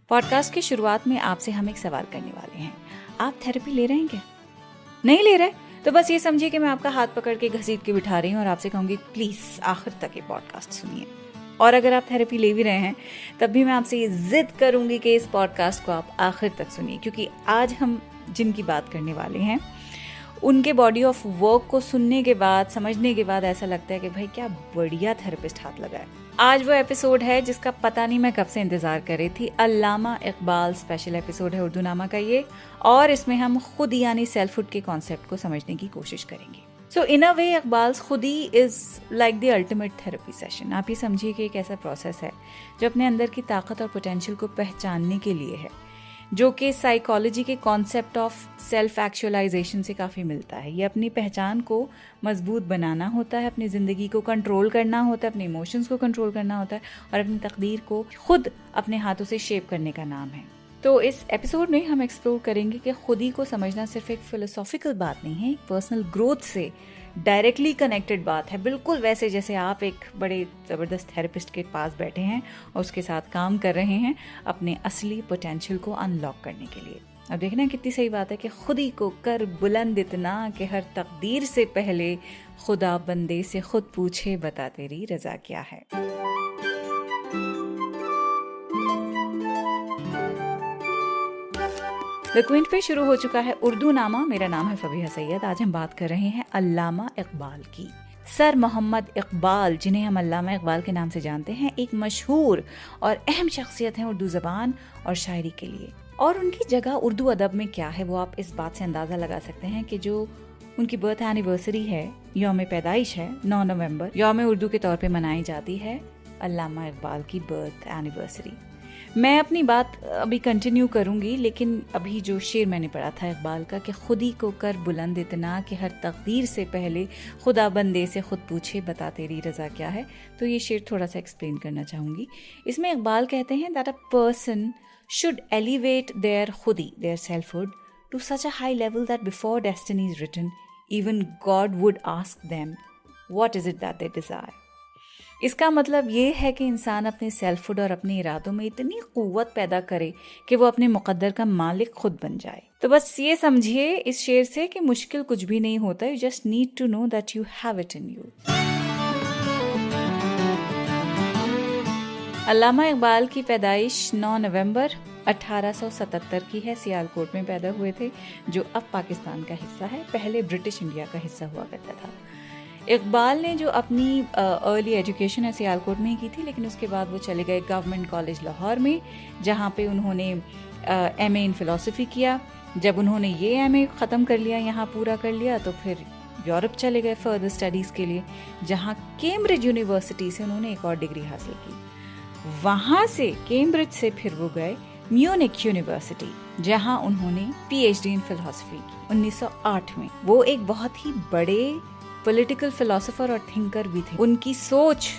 Podcast की शुरुआत में आपसे हम एक सवाल करने वाले हैं। आप थेरेपी ले रहे हैं क्या? नहीं ले रहे? तो बस ये समझिए कि मैं आपका हाथ पकड़ के घसीट के बिठा रही हूँ और आपसे कहूँगी प्लीज़ आखिर तक ये पॉडकास्ट सुनिए। और अगर आप थेरेपी ले भी रहे हैं तब भी मैं आपसे ये जिद करूँगी कि इस पॉडकास्ट को आप आखिर तक सुनिए, क्योंकि आज हम जिनकी बात करने वाले हैं उनके बॉडी ऑफ वर्क को सुनने के बाद, समझने के बाद ऐसा लगता है कि भाई क्या बढ़िया थेरेपिस्ट हाथ लगा है। आज वो एपिसोड है जिसका पता नहीं मैं कब से इंतजार कर रही थी। अल्लामा इकबाल स्पेशल एपिसोड है उर्दू नामा का ये, और इसमें हम खुद यानी सेल्फहुड के कॉन्सेप्ट को समझने की कोशिश करेंगे। सो इन अ वे इकबाल खुदी is like the ultimate therapy session. आप ये समझिए कि एक ऐसा प्रोसेस है जो अपने अंदर की ताकत और पोटेंशियल को पहचानने के लिए है, जो कि साइकोलॉजी के कॉन्सेप्ट ऑफ सेल्फ एक्चुअलाइजेशन से काफ़ी मिलता है। ये अपनी पहचान को मजबूत बनाना होता है, अपनी ज़िंदगी को कंट्रोल करना होता है, अपने इमोशंस को कंट्रोल करना होता है और अपनी तकदीर को खुद अपने हाथों से शेप करने का नाम है। तो इस एपिसोड में हम एक्सप्लोर करेंगे कि खुदी को समझना सिर्फ एक फिलोसॉफिकल बात नहीं है, एक पर्सनल ग्रोथ से डायरेक्टली कनेक्टेड बात है। बिल्कुल वैसे जैसे आप एक बड़े ज़बरदस्त थेरेपिस्ट के पास बैठे हैं और उसके साथ काम कर रहे हैं अपने असली पोटेंशियल को अनलॉक करने के लिए। अब देखना कितनी सही बात है कि खुदी को कर बुलंद इतना कि हर तकदीर से पहले खुदा बंदे से खुद पूछे बता तेरी रजा क्या है। द क्विंट पे शुरू हो चुका है उर्दू नामा। मेरा नाम है फबीहा सैयद। आज हम बात कर रहे हैं अल्लामा इकबाल की। सर मोहम्मद इकबाल, जिन्हें हम अल्लामा इकबाल के नाम से जानते हैं, एक मशहूर और अहम शख्सियत हैं उर्दू ज़बान और शायरी के लिए। और उनकी जगह उर्दू अदब में क्या है वो आप इस बात से अंदाज़ा लगा सकते हैं कि जो उनकी बर्थ एनिवर्सरी है, यौम पैदाइश है 9 नवंबर, यौम उर्दू के तौर पे मनाई जाती है अल्लामा इकबाल की बर्थ एनिवर्सरी। मैं अपनी बात अभी कंटिन्यू करूंगी, लेकिन अभी जो शेर मैंने पढ़ा था इकबाल का कि खुदी को कर बुलंद इतना कि हर तकदीर से पहले खुदा बंदे से खुद पूछे बता तेरी रजा क्या है, तो ये शेर थोड़ा सा एक्सप्लेन करना चाहूँगी। इसमें इकबाल कहते हैं that a person should elevate their khudi, their selfhood, to such a high level that before destiny is written, even God would ask them, what is it that they desire? इसका मतलब ये है कि इंसान अपने सेल्फहुड और अपने इरादों में इतनी कुव्वत पैदा करे कि वो अपने मुकद्दर का मालिक खुद बन जाए। तो बस ये समझिए इस शेर से कि मुश्किल कुछ भी नहीं होता, you just need to know that you have it in you. Allama Iqbal की पैदाइश 9 नवंबर 1877 की है। सियालकोट में पैदा हुए थे, जो अब पाकिस्तान का हिस्सा है, पहले ब्रिटिश इंडिया का हिस्सा हुआ करता था। इकबाल ने जो अपनी अर्ली एजुकेशन है सियालकोट में ही की थी, लेकिन उसके बाद वो चले गए गवर्नमेंट कॉलेज लाहौर में, जहाँ पे उन्होंने एमए इन फ़िलासफ़ी किया। जब उन्होंने ये एमए ख़त्म कर लिया, यहाँ पूरा कर लिया, तो फिर यूरोप चले गए फर्दर स्टडीज़ के लिए, जहाँ कैम्ब्रिज यूनिवर्सिटी से उन्होंने एक और डिग्री हासिल की। वहाँ से कैम्ब्रिज से फिर वो गए म्यूनिक यूनिवर्सिटी, जहाँ उन्होंने पीएचडी इन फिलोसफी की 1908 में। वो एक बहुत ही बड़े पॉलिटिकल फिलोसोफर और थिंकर भी थे। उनकी सोच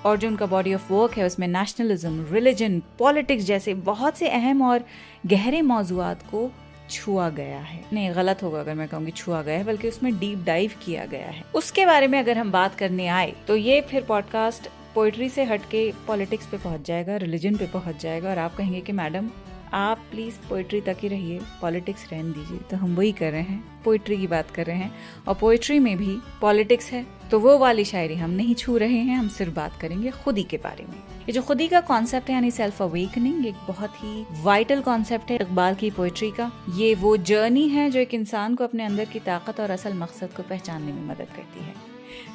और जो उनका बॉडी ऑफ वर्क है उसमें नेशनलिज्म, रिलीजन, पॉलिटिक्स जैसे बहुत से अहम और गहरे मौजुआत को छुआ गया है। नहीं, गलत होगा अगर मैं कहूँगी छुआ गया है, बल्कि उसमें डीप डाइव किया गया है। उसके बारे में अगर हम बात करने आए तो ये फिर पॉडकास्ट पोइट्री से हटके पॉलिटिक्स पे पहुंच जाएगा, रिलीजन पे पहुंच जाएगा, और आप कहेंगे कि मैडम आप प्लीज़ पोइट्री तक ही रहिए, पॉलिटिक्स रहने दीजिए। तो हम वही कर रहे हैं, पोइट्री की बात कर रहे हैं, और पोइट्री में भी पॉलिटिक्स है, तो वो वाली शायरी हम नहीं छू रहे हैं। हम सिर्फ बात करेंगे खुदी के बारे में। ये जो खुदी का कॉन्सेप्ट है यानी सेल्फ अवेकनिंग, एक बहुत ही वाइटल कॉन्सेप्ट है इकबाल की पोइट्री का। ये वो जर्नी है जो एक इंसान को अपने अंदर की ताकत और असल मकसद को पहचानने में मदद करती है।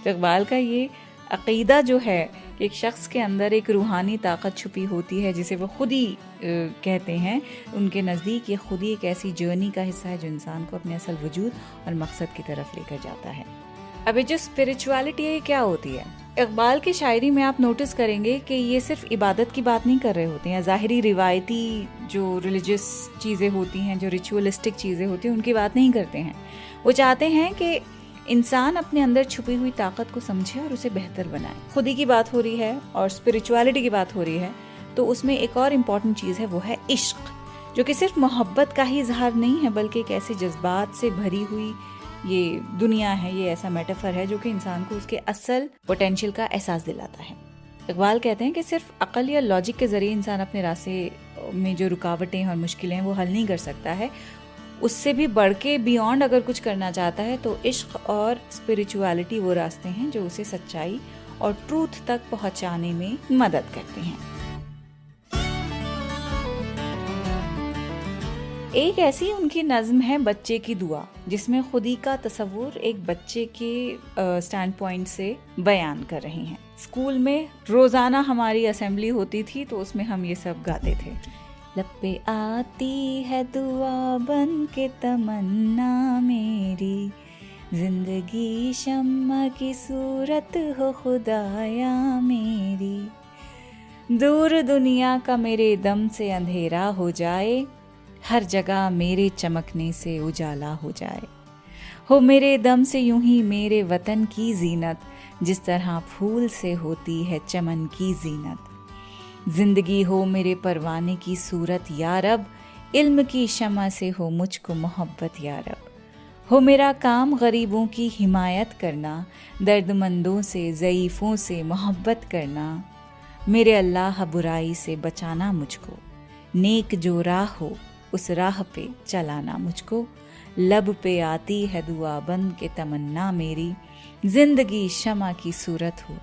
तो इकबाल का ये अक़ीदा जो है कि एक शख्स के अंदर एक रूहानी ताकत छुपी होती है, जिसे वो खुद ही कहते हैं। उनके नज़दीक ये खुद ही एक ऐसी जर्नी का हिस्सा है जो इंसान को अपने असल वजूद और मकसद की तरफ लेकर जाता है। अब जो स्पिरिचुअलिटी है क्या होती है? इकबाल की शायरी में आप नोटिस करेंगे कि ये सिर्फ इबादत की बात नहीं कर रहे होते हैं, ज़ाहिरी रिवायती जो रिलीजियस चीज़ें होती हैं, जो रिचुअलिस्टिक चीज़ें होती हैं, उनकी बात नहीं करते हैं। वो चाहते हैं कि इंसान अपने अंदर छुपी हुई ताकत को समझे और उसे बेहतर बनाए। खुदी की बात हो रही है और स्पिरिचुअलिटी की बात हो रही है, तो उसमें एक और इम्पॉर्टेंट चीज़ है, वो है इश्क, जो कि सिर्फ मोहब्बत का ही इजहार नहीं है, बल्कि एक ऐसे जज्बात से भरी हुई ये दुनिया है, ये ऐसा मेटाफर है जो कि इंसान को उसके असल पोटेंशियल का एहसास दिलाता है। इकबाल कहते हैं कि सिर्फ अकल या लॉजिक के जरिए इंसान अपने रास्ते में जो रुकावटें और मुश्किलें हैं वो हल नहीं कर सकता है, उससे भी बढ़ के बियॉन्ड अगर कुछ करना चाहता है तो इश्क और स्पिरिचुअलिटी वो रास्ते हैं जो उसे सच्चाई और ट्रूथ तक पहुंचाने में मदद करते हैं। एक ऐसी उनकी नज्म है बच्चे की दुआ, जिसमें खुदी का तस्वुर एक बच्चे के स्टैंड पॉइंट से बयान कर रहे हैं। स्कूल में रोजाना हमारी असेंबली होती थी तो उसमें हम ये सब गाते थे। लब पे आती है दुआ बन के तमन्ना मेरी, जिंदगी शम्मा की सूरत हो खुदाया मेरी, दूर दुनिया का मेरे दम से अंधेरा हो जाए, हर जगह मेरे चमकने से उजाला हो जाए, हो मेरे दम से यूं ही मेरे वतन की जीनत, जिस तरह फूल से होती है चमन की जीनत, जिंदगी हो मेरे परवाने की सूरत या रब, इल्म की शमा से हो मुझको मोहब्बत या रब, हो मेरा काम गरीबों की हिमायत करना, दर्दमंदों से ज़ईफ़ों से मोहब्बत करना, मेरे अल्लाह बुराई से बचाना मुझको, नेक जो राह हो उस राह पे चलाना मुझको, लब पे आती है दुआ बन के तमन्ना मेरी, जिंदगी शमा की सूरत हो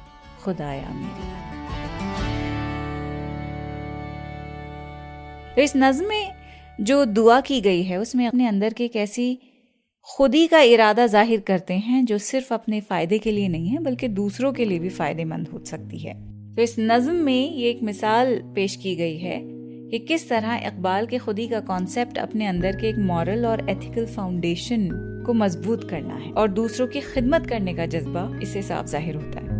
खुदाया मेरी। तो इस नज़्म में जो दुआ की गई है उसमें अपने अंदर की एक ऐसी खुदी का इरादा जाहिर करते हैं जो सिर्फ अपने फायदे के लिए नहीं है बल्कि दूसरों के लिए भी फायदेमंद हो सकती है। तो इस नज़्म में ये एक मिसाल पेश की गई है कि किस तरह इकबाल के खुदी का कॉन्सेप्ट अपने अंदर के एक मॉरल और एथिकल फाउंडेशन को मजबूत करना है और दूसरों की खिदमत करने का जज्बा इससे साफ जाहिर होता है।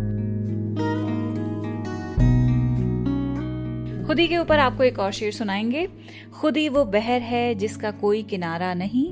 खुदी के ऊपर आपको एक और शेर सुनाएंगे। खुदी वो बहर है जिसका कोई किनारा नहीं,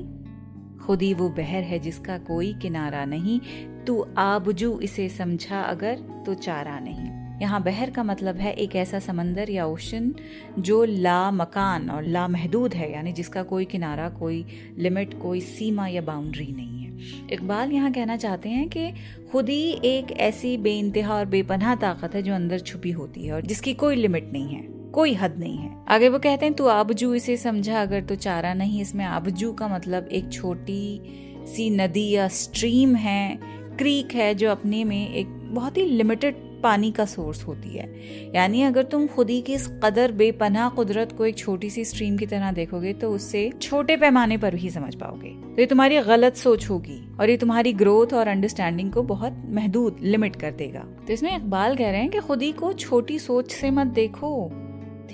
खुदी वो बहर है जिसका कोई किनारा नहीं, तू आबजू इसे समझा अगर तो चारा नहीं। यहाँ बहर का मतलब है एक ऐसा समंदर या ओशन जो ला मकान और ला महदूद है, यानी जिसका कोई किनारा, कोई लिमिट, कोई सीमा या बाउंड्री नहीं है। इकबाल यहाँ कहना चाहते हैं कि खुदी एक ऐसी बेइंतहा और बेपनाह ताकत है जो अंदर छुपी होती है और जिसकी कोई लिमिट नहीं है, कोई हद नहीं है। आगे वो कहते हैं तू आबजू इसे समझा अगर तो चारा नहीं। इसमें आबजू का मतलब एक छोटी सी नदी या स्ट्रीम है, क्रीक है, जो अपने में एक बहुत ही लिमिटेड पानी का सोर्स होती है। यानी अगर तुम खुदी की इस कदर बेपनाह कुदरत को एक छोटी सी स्ट्रीम की तरह देखोगे तो उससे छोटे पैमाने पर ही समझ पाओगे। तो ये तुम्हारी गलत सोच होगी और ये तुम्हारी ग्रोथ और अंडरस्टैंडिंग को बहुत महदूद लिमिट कर देगा। तो इसमें इकबाल कह रहे हैं कि खुदी को छोटी सोच से मत देखो,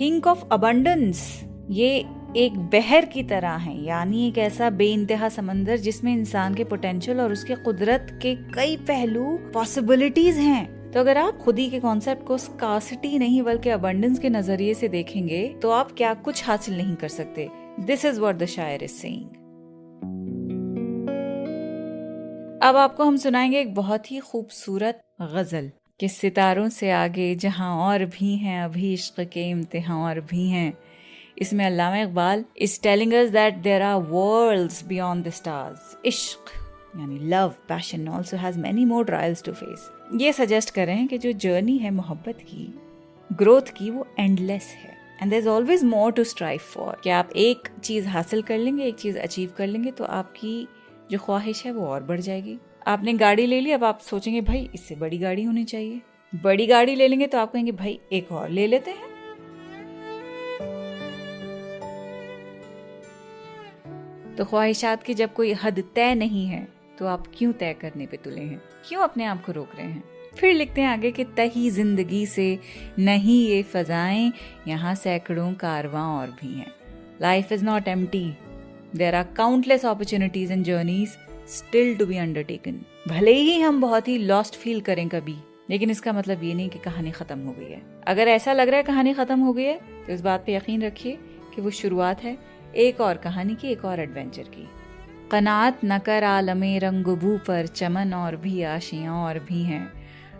थिंक ऑफ अबंडेंस। ये एक बहर की तरह है, यानी एक ऐसा बेइंतहा समंदर जिसमें इंसान के पोटेंशियल और उसके कुदरत के कई पहलू, पॉसिबिलिटीज हैं। तो अगर आप खुदी के कॉन्सेप्ट को स्कार्सिटी नहीं बल्कि अबंडेंस के नजरिए से देखेंगे तो आप क्या कुछ हासिल नहीं कर सकते। दिस इज व्हाट द शायर इज सेइंग। अब आपको हम सुनाएंगे एक बहुत ही खूबसूरत गजल कि सितारों से आगे जहां और भी हैं अभी इश्क के इम्तिहान और भी हैं। इसमें Allama Iqbal is telling us that there are worlds beyond the stars. इश्क यानी love, passion also has many more trials to face. ये सजेस्ट कर रहे हैं कि जो जर्नी है मोहब्बत की, ग्रोथ की, वो एंडलेस है and there is always more to strive for. कि आप एक चीज हासिल कर लेंगे, एक चीज अचीव कर लेंगे तो आपकी जो ख्वाहिश है वो और बढ़ जाएगी। आपने गाड़ी ले ली, अब आप सोचेंगे भाई इससे बड़ी गाड़ी होनी चाहिए। बड़ी गाड़ी ले लेंगे तो आप कहेंगे भाई एक और ले लेते हैं। तो ख्वाहिशात की जब कोई हद तय नहीं है तो आप क्यों तय करने पे तुले हैं, क्यों अपने आप को रोक रहे हैं। फिर लिखते हैं आगे कि तही जिंदगी से नहीं ये फजाएं, यहाँ सैकड़ों कारवां और भी हैं। Life is not empty, there are countless opportunities and journeys still to be undertaken. भले ही हम बहुत ही लॉस्ट फील करें कभी, लेकिन इसका मतलब ये नहीं कि कहानी खत्म हो गई है। अगर ऐसा लग रहा है कहानी खत्म हो गई है तो इस बात पे यकीन रखिए कि वो शुरुआत है एक और कहानी की, एक और एडवेंचर की। कनात न कर आलमे रंगबू पर, चमन और भी आशियां और भी हैं।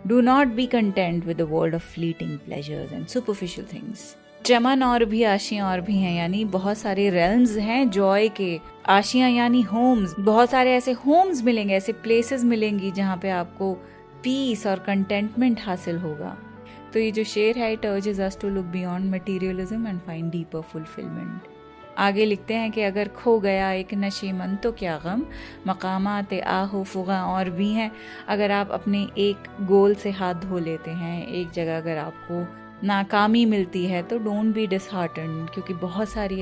Do not be content with the world of fleeting pleasures and superficial things. चमन और भी आशियां और भी हैं, यानी बहुत सारे रेल्म्स हैं जॉय के। आशियां यानी होम्स, बहुत सारे ऐसे होम्स मिलेंगे, ऐसे प्लेसेस मिलेंगी जहाँ पे आपको पीस और कंटेंटमेंट हासिल होगा। तो ये जो शेर है, it urges us to look beyond materialism and find deeper fulfilment. आगे लिखते हैं कि अगर खो गया एक नशेमंद तो क्या गम, मकामात आहो फुगा और भी हैं। अगर आप अपने एक गोल से हाथ धो लेते हैं, एक जगह अगर आपको नाकामी मिलती है तो डोंट बी डिसहार्टन्ड, क्योंकि बहुत सारी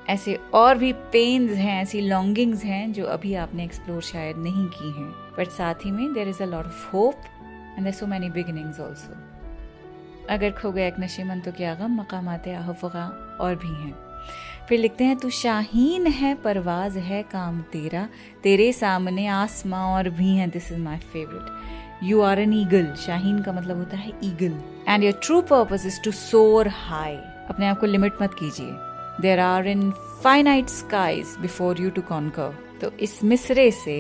ऐसे और भी पेन्स हैं, ऐसी लॉन्गिंग्स हैं जो अभी आपने एक्सप्लोर शायद नहीं की हैं, बट साथ ही में there is a lot of hope and there so many beginnings also. अगर खो गया एक नशेमंद तो क्या गम, मकामात आहो फुगा और भी हैं। फिर लिखते हैं तू शाहीन है, परवाज है काम तेरा, तेरे सामने आसमां और भी हैं। This is my favourite. You are an eagle. शाहीन का मतलब होता है eagle. And your true purpose is to soar high. अपने आप को लिमिट मत कीजिए। There are infinite skies before you to conquer. तो इस मिसरे से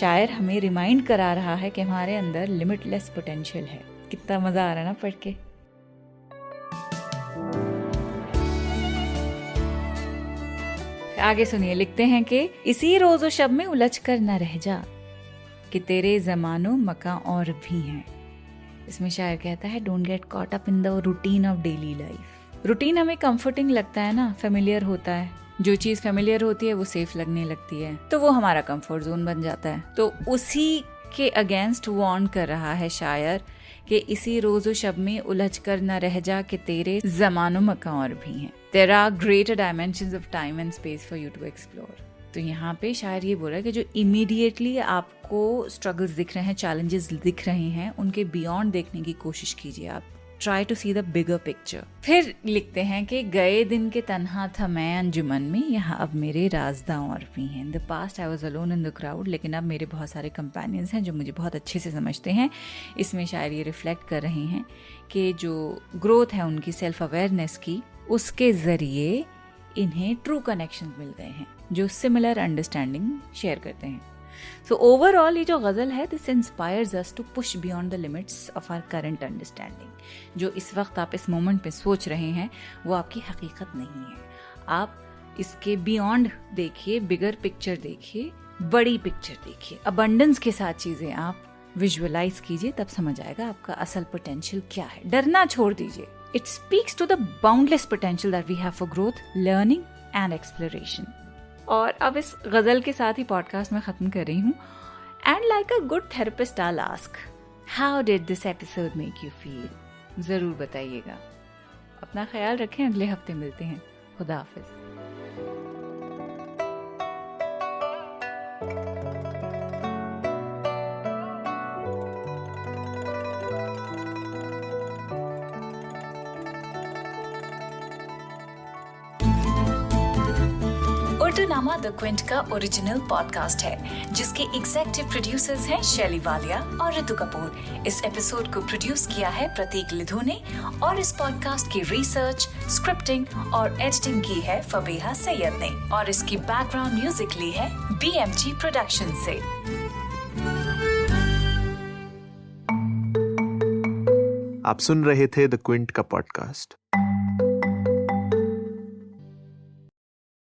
शायर हमें रिमाइंड करा रहा है कि हमारे अंदर लिमिटलेस पोटेंशियल है। कितना मजा आ रहा है ना पढ़ के। आगे सुनिए, लिखते हैं कि इसी रोज़ो शब में उलझ कर न रह जा, कि तेरे ज़मानो मका और भी हैं। इसमें शायर कहता है don't get caught up in the routine of daily life. Routine हमें कंफर्टिंग लगता है ना, फेमिलियर होता है। जो चीज़ फेमिलियर होती है वो सेफ लगने लगती है, तो वो हमारा कंफर्ट जोन बन जाता है। तो उसी के अगेंस्ट वार्न कर रहा है शायर कि इसी रोज़ो शब में उलझ कर न रह जा, कि तेरे ज़मानो मका और भी हैं। There are greater dimensions of time and space for you to explore. तो यहाँ पे शायर ये बोल रहा है कि जो इमीडिएटली आपको स्ट्रगल्स दिख रहे हैं, चैलेंजेस दिख रहे हैं, उनके बियॉन्ड देखने की कोशिश कीजिए आप। Try to see the bigger picture. फिर लिखते हैं कि गए दिन के तन्हा था मैं अंजुमन में, यहाँ अब मेरे राज़दां और भी हैं। In the past I was alone in the crowd, लेकिन अब मेरे बहुत सारे कंपेनियंस हैं जो मुझे बहुत अच्छे से समझते हैं। इसमें शायर ये रिफ्लेक्ट कर रहे हैं कि जो ग्रोथ है उनकी सेल्फ अवेयरनेस की, उसके ज़रिए इन्हें ट्रू कनेक्शन मिल गए हैं जो सिमिलर अंडरस्टैंडिंग शेयर करते हैं। सो ओवरऑल ये जो गज़ल है, this inspires us to push beyond the limits of our current understanding. जो इस वक्त आप इस मोमेंट पे सोच रहे हैं वो आपकी हकीकत नहीं है। आप इसके बियॉन्ड देखिए, बिगर पिक्चर देखिए, बड़ी पिक्चर देखिए, अबंडेंस के साथ चीज़ें आप विजुअलाइज कीजिए, तब समझ आएगा आपका असल पोटेंशियल क्या है। डरना छोड़ दीजिए। It speaks to the boundless potential that we have for growth, learning and exploration. और अब इस गज़ल के साथ ही पॉडकास्ट में ख़त्म कर रही हूँ। And like a good therapist, I'll ask, how did this episode make you feel? ज़रूर बताइएगा। अपना ख्याल रखें, अगले हफ्ते मिलते हैं। खुदा हाफिज़। उर्दूनामा द क्विंट का ओरिजिनल पॉडकास्ट है, जिसके एग्जीक्यूटिव प्रोड्यूसर्स हैं शैली वालिया और ऋतु कपूर। इस एपिसोड को प्रोड्यूस किया है प्रतीक लिधु ने और इस पॉडकास्ट की रिसर्च, स्क्रिप्टिंग और एडिटिंग की है फबीहा सैयद ने और इसकी बैकग्राउंड म्यूजिक ली है BMG प्रोडक्शन से। आप सुन रहे थे द क्विंट का पॉडकास्ट।